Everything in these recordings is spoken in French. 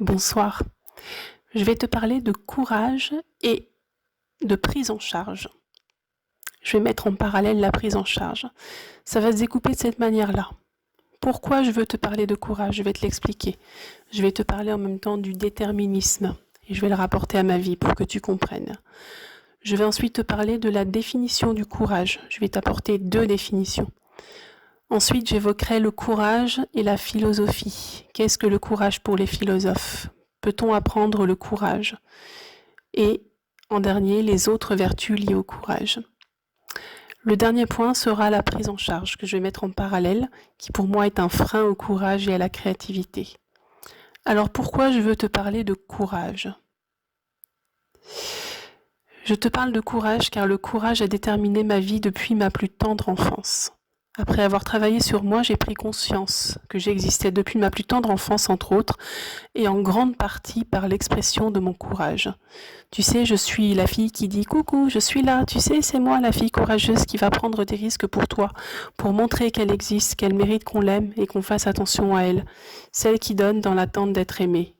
Bonsoir. Je vais te parler de courage et de prise en charge. Je vais mettre en parallèle la prise en charge. Ça va se découper de cette manière-là. Pourquoi je veux te parler de courage? Je vais te l'expliquer. Je vais te parler en même temps du déterminisme et je vais le rapporter à ma vie pour que tu comprennes. Je vais ensuite te parler de la définition du courage. Je vais t'apporter 2 définitions. Ensuite, j'évoquerai le courage et la philosophie. Qu'est-ce que le courage pour les philosophes? Peut-on apprendre le courage? Et en dernier, les autres vertus liées au courage. Le dernier point sera la prise en charge que je vais mettre en parallèle, qui pour moi est un frein au courage et à la créativité. Alors pourquoi je veux te parler de courage? Je te parle de courage car le courage a déterminé ma vie depuis ma plus tendre enfance. Après avoir travaillé sur moi, j'ai pris conscience que j'existais depuis ma plus tendre enfance, entre autres, et en grande partie par l'expression de mon courage. Tu sais, je suis la fille qui dit « Coucou, je suis là, tu sais, c'est moi la fille courageuse qui va prendre des risques pour toi, pour montrer qu'elle existe, qu'elle mérite qu'on l'aime et qu'on fasse attention à elle, celle qui donne dans l'attente d'être aimée. »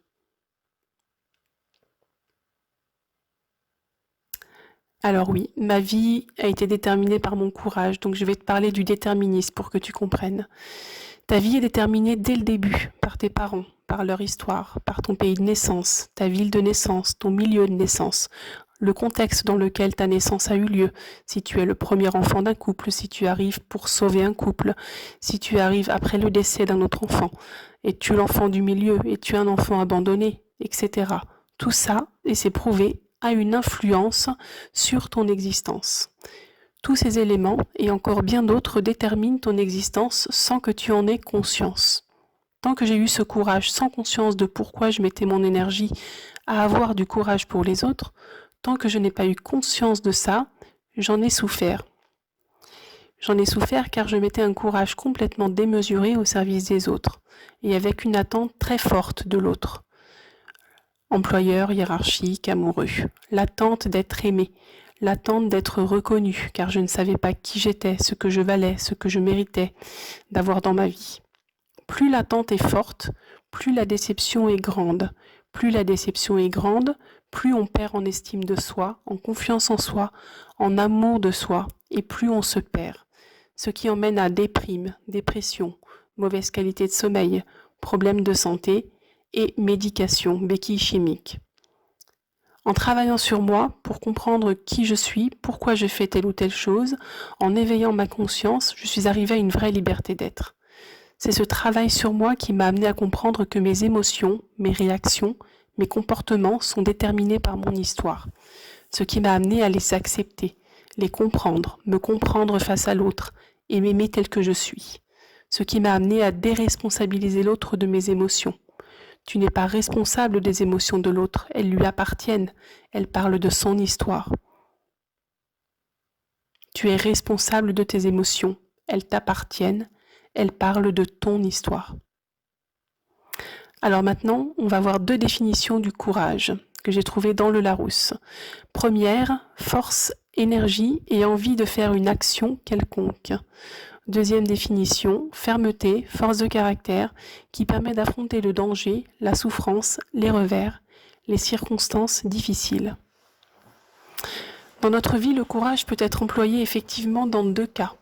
Alors oui, ma vie a été déterminée par mon courage, donc je vais te parler du déterminisme pour que tu comprennes. Ta vie est déterminée dès le début par tes parents, par leur histoire, par ton pays de naissance, ta ville de naissance, ton milieu de naissance, le contexte dans lequel ta naissance a eu lieu, si tu es le premier enfant d'un couple, si tu arrives pour sauver un couple, si tu arrives après le décès d'un autre enfant, es-tu l'enfant du milieu, es-tu un enfant abandonné, etc. Tout ça, et c'est prouvé, a une influence sur ton existence. Tous ces éléments, et encore bien d'autres, déterminent ton existence sans que tu en aies conscience. Tant que j'ai eu ce courage sans conscience de pourquoi je mettais mon énergie à avoir du courage pour les autres, tant que je n'ai pas eu conscience de ça, j'en ai souffert. J'en ai souffert car je mettais un courage complètement démesuré au service des autres, et avec une attente très forte de l'autre. Employeur, hiérarchique, amoureux, l'attente d'être aimé, l'attente d'être reconnu, car je ne savais pas qui j'étais, ce que je valais, ce que je méritais d'avoir dans ma vie. Plus l'attente est forte, plus la déception est grande. Plus la déception est grande, plus on perd en estime de soi, en confiance en soi, en amour de soi, et plus on se perd. Ce qui emmène à déprime, dépression, mauvaise qualité de sommeil, problèmes de santé et médication, béquille chimique. En travaillant sur moi pour comprendre qui je suis, pourquoi je fais telle ou telle chose, en éveillant ma conscience, je suis arrivée à une vraie liberté d'être. C'est ce travail sur moi qui m'a amené à comprendre que mes émotions, mes réactions, mes comportements sont déterminés par mon histoire. Ce qui m'a amené à les accepter, les comprendre, me comprendre face à l'autre et m'aimer tel que je suis. Ce qui m'a amené à déresponsabiliser l'autre de mes émotions. Tu n'es pas responsable des émotions de l'autre, elles lui appartiennent, elles parlent de son histoire. Tu es responsable de tes émotions, elles t'appartiennent, elles parlent de ton histoire. Alors maintenant, on va voir 2 définitions du courage que j'ai trouvées dans le Larousse. Première, force, énergie et envie de faire une action quelconque. Deuxième définition, fermeté, force de caractère qui permet d'affronter le danger, la souffrance, les revers, les circonstances difficiles. Dans notre vie, le courage peut être employé effectivement dans 2 cas.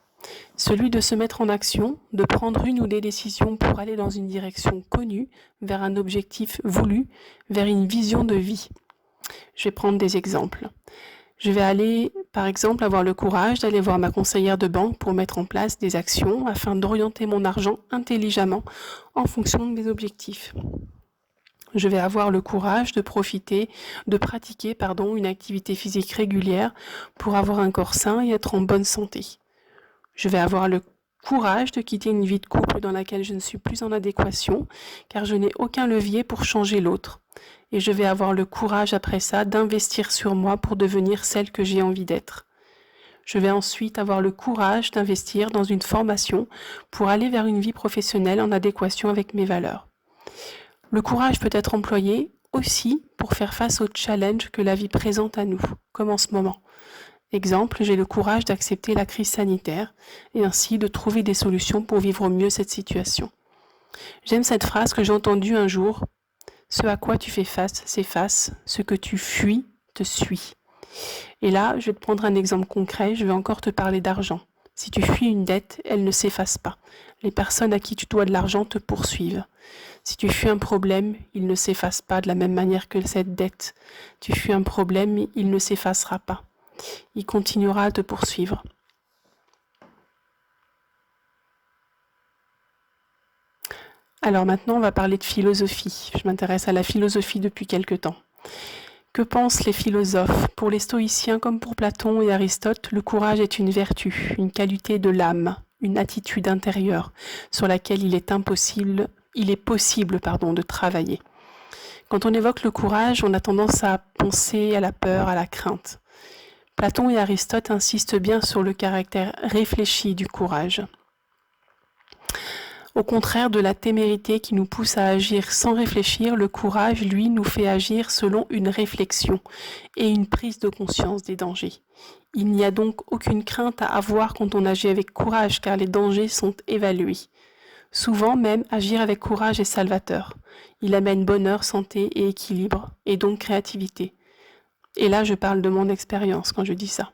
Celui de se mettre en action, de prendre une ou des décisions pour aller dans une direction connue, vers un objectif voulu, vers une vision de vie. Je vais prendre des exemples. Je vais aller, par exemple, avoir le courage d'aller voir ma conseillère de banque pour mettre en place des actions afin d'orienter mon argent intelligemment en fonction de mes objectifs. Je vais avoir le courage de pratiquer une activité physique régulière pour avoir un corps sain et être en bonne santé. Je vais avoir le courage de quitter une vie de couple dans laquelle je ne suis plus en adéquation, car je n'ai aucun levier pour changer l'autre. Et je vais avoir le courage après ça d'investir sur moi pour devenir celle que j'ai envie d'être. Je vais ensuite avoir le courage d'investir dans une formation pour aller vers une vie professionnelle en adéquation avec mes valeurs. Le courage peut être employé aussi pour faire face aux challenges que la vie présente à nous, comme en ce moment. Exemple, j'ai le courage d'accepter la crise sanitaire et ainsi de trouver des solutions pour vivre mieux cette situation. J'aime cette phrase que j'ai entendue un jour Ce à quoi tu fais face s'efface, ce que tu fuis te suit. Et là, je vais te prendre un exemple concret, je vais encore te parler d'argent. Si tu fuis une dette, elle ne s'efface pas. Les personnes à qui tu dois de l'argent te poursuivent. Si tu fuis un problème, il ne s'efface pas de la même manière que cette dette. Tu fuis un problème, il ne s'effacera pas. Il continuera à te poursuivre. Alors maintenant, on va parler de philosophie. Je m'intéresse à la philosophie depuis quelque temps. Que pensent les philosophes? Pour les stoïciens comme pour Platon et Aristote, le courage est une vertu, une qualité de l'âme, une attitude intérieure sur laquelle il est possible de travailler. Quand on évoque le courage, on a tendance à penser à la peur, à la crainte. Platon et Aristote insistent bien sur le caractère réfléchi du courage. Au contraire de la témérité qui nous pousse à agir sans réfléchir, le courage, lui, nous fait agir selon une réflexion et une prise de conscience des dangers. Il n'y a donc aucune crainte à avoir quand on agit avec courage, car les dangers sont évalués. Souvent même, agir avec courage est salvateur. Il amène bonheur, santé et équilibre, et donc créativité. Et là, je parle de mon expérience quand je dis ça.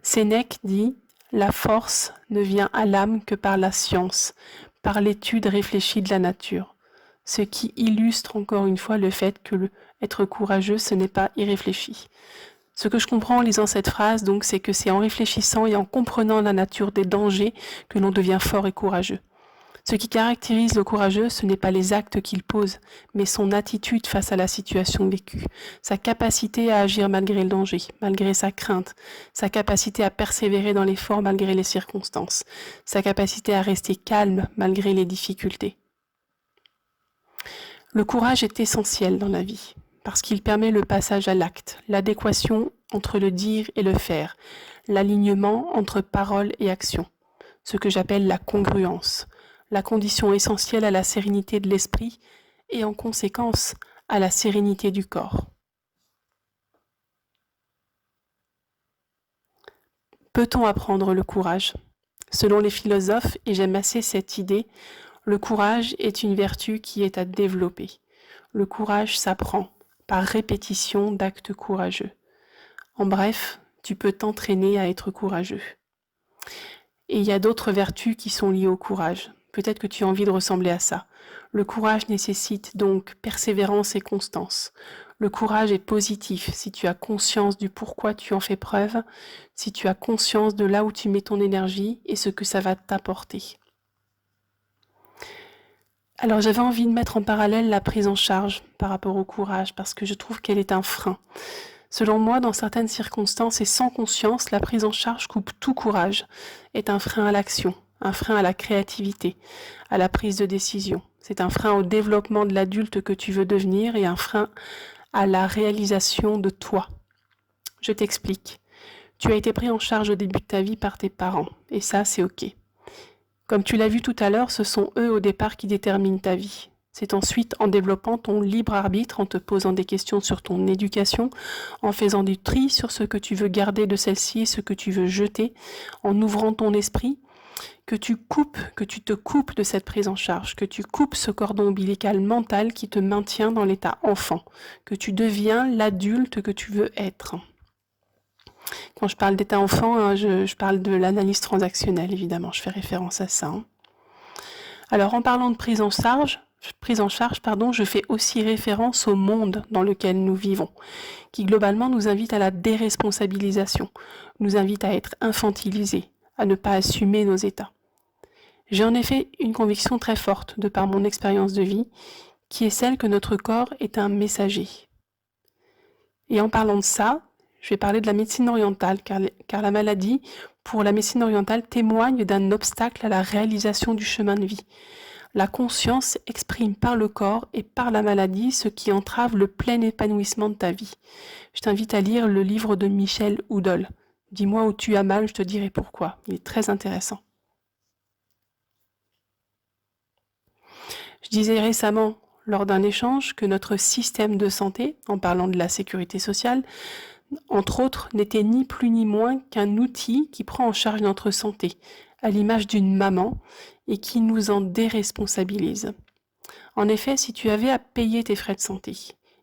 Sénèque dit « La force ne vient à l'âme que par la science, par l'étude réfléchie de la nature », ce qui illustre encore une fois le fait que être courageux, ce n'est pas irréfléchi. Ce que je comprends en lisant cette phrase, donc, c'est que c'est en réfléchissant et en comprenant la nature des dangers que l'on devient fort et courageux. Ce qui caractérise le courageux, ce n'est pas les actes qu'il pose, mais son attitude face à la situation vécue, sa capacité à agir malgré le danger, malgré sa crainte, sa capacité à persévérer dans l'effort malgré les circonstances, sa capacité à rester calme malgré les difficultés. Le courage est essentiel dans la vie, parce qu'il permet le passage à l'acte, l'adéquation entre le dire et le faire, l'alignement entre parole et action, ce que j'appelle la congruence, la condition essentielle à la sérénité de l'esprit et en conséquence à la sérénité du corps. Peut-on apprendre le courage? Selon les philosophes, et j'aime assez cette idée, le courage est une vertu qui est à développer. Le courage s'apprend par répétition d'actes courageux. En bref, tu peux t'entraîner à être courageux. Et il y a d'autres vertus qui sont liées au courage. Peut-être que tu as envie de ressembler à ça. Le courage nécessite donc persévérance et constance. Le courage est positif si tu as conscience du pourquoi tu en fais preuve, si tu as conscience de là où tu mets ton énergie et ce que ça va t'apporter. Alors j'avais envie de mettre en parallèle la prise en charge par rapport au courage parce que je trouve qu'elle est un frein. Selon moi, dans certaines circonstances et sans conscience, la prise en charge coupe tout courage, est un frein à l'action, un frein à la créativité, à la prise de décision. C'est un frein au développement de l'adulte que tu veux devenir et un frein à la réalisation de toi. Je t'explique. Tu as été pris en charge au début de ta vie par tes parents, et ça, c'est ok. Comme tu l'as vu tout à l'heure, ce sont eux au départ qui déterminent ta vie. C'est ensuite en développant ton libre arbitre, en te posant des questions sur ton éducation, en faisant du tri sur ce que tu veux garder de celle-ci et ce que tu veux jeter, en ouvrant ton esprit, que tu te coupes de cette prise en charge, que tu coupes ce cordon ombilical mental qui te maintient dans l'état enfant, que tu deviens l'adulte que tu veux être. Quand je parle d'état enfant, je parle de l'analyse transactionnelle, évidemment, je fais référence à ça. Alors, en parlant de prise en charge, je fais aussi référence au monde dans lequel nous vivons, qui globalement nous invite à la déresponsabilisation, nous invite à être infantilisés, à ne pas assumer nos états. J'ai en effet une conviction très forte, de par mon expérience de vie, qui est celle que notre corps est un messager. Et en parlant de ça, je vais parler de la médecine orientale, car la maladie, pour la médecine orientale, témoigne d'un obstacle à la réalisation du chemin de vie. La conscience exprime par le corps et par la maladie ce qui entrave le plein épanouissement de ta vie. Je t'invite à lire le livre de Michel Oudol. Dis-moi où tu as mal, je te dirai pourquoi. Il est très intéressant. Je disais récemment, lors d'un échange, que notre système de santé, en parlant de la sécurité sociale, entre autres, n'était ni plus ni moins qu'un outil qui prend en charge notre santé, à l'image d'une maman, et qui nous en déresponsabilise. En effet, si tu avais à payer tes frais de santé,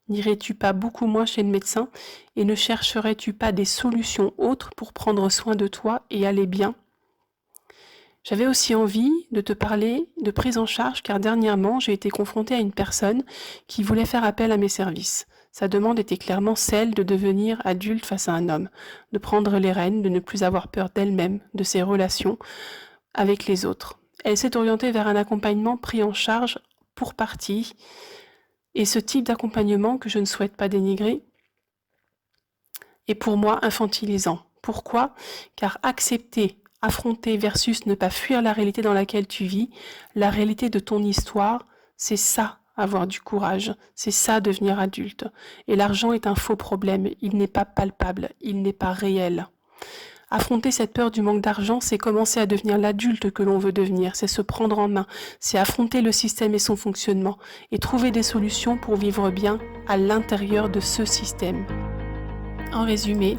n'irais-tu pas beaucoup moins chez le médecin et ne chercherais-tu pas des solutions autres pour prendre soin de toi et aller bien ? J'avais aussi envie de te parler de prise en charge car dernièrement, j'ai été confrontée à une personne qui voulait faire appel à mes services. Sa demande était clairement celle de devenir adulte face à un homme, de prendre les rênes, de ne plus avoir peur d'elle-même, de ses relations avec les autres. Elle s'est orientée vers un accompagnement pris en charge pour partie, et ce type d'accompagnement que je ne souhaite pas dénigrer est pour moi infantilisant. Pourquoi ? Car accepter, affronter versus ne pas fuir la réalité dans laquelle tu vis, la réalité de ton histoire, c'est ça, avoir du courage, c'est ça devenir adulte. Et l'argent est un faux problème, il n'est pas palpable, il n'est pas réel. Affronter cette peur du manque d'argent, c'est commencer à devenir l'adulte que l'on veut devenir, c'est se prendre en main, c'est affronter le système et son fonctionnement, et trouver des solutions pour vivre bien à l'intérieur de ce système. En résumé,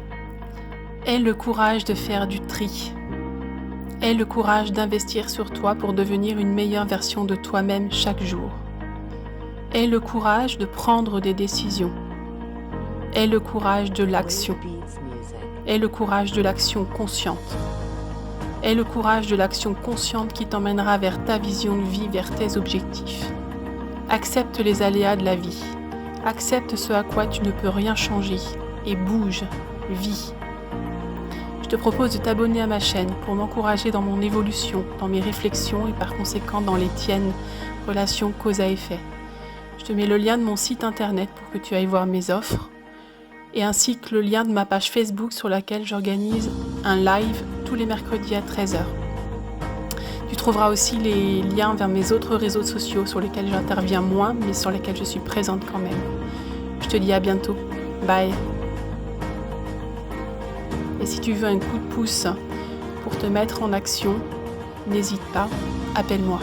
aie le courage de faire du tri. Aie le courage d'investir sur toi pour devenir une meilleure version de toi-même chaque jour. Aie le courage de prendre des décisions. Aie le courage de l'action. Aie le courage de l'action consciente. Aie le courage de l'action consciente qui t'emmènera vers ta vision de vie, vers tes objectifs. Accepte les aléas de la vie. Accepte ce à quoi tu ne peux rien changer et bouge, vis. Je te propose de t'abonner à ma chaîne pour m'encourager dans mon évolution, dans mes réflexions et par conséquent dans les tiennes, relation cause à effet. Je te mets le lien de mon site internet pour que tu ailles voir mes offres et ainsi que le lien de ma page Facebook sur laquelle j'organise un live tous les mercredis à 13h. Tu trouveras aussi les liens vers mes autres réseaux sociaux sur lesquels j'interviens moins mais sur lesquels je suis présente quand même. Je te dis à bientôt. Bye. Et si tu veux un coup de pouce pour te mettre en action, n'hésite pas, appelle-moi.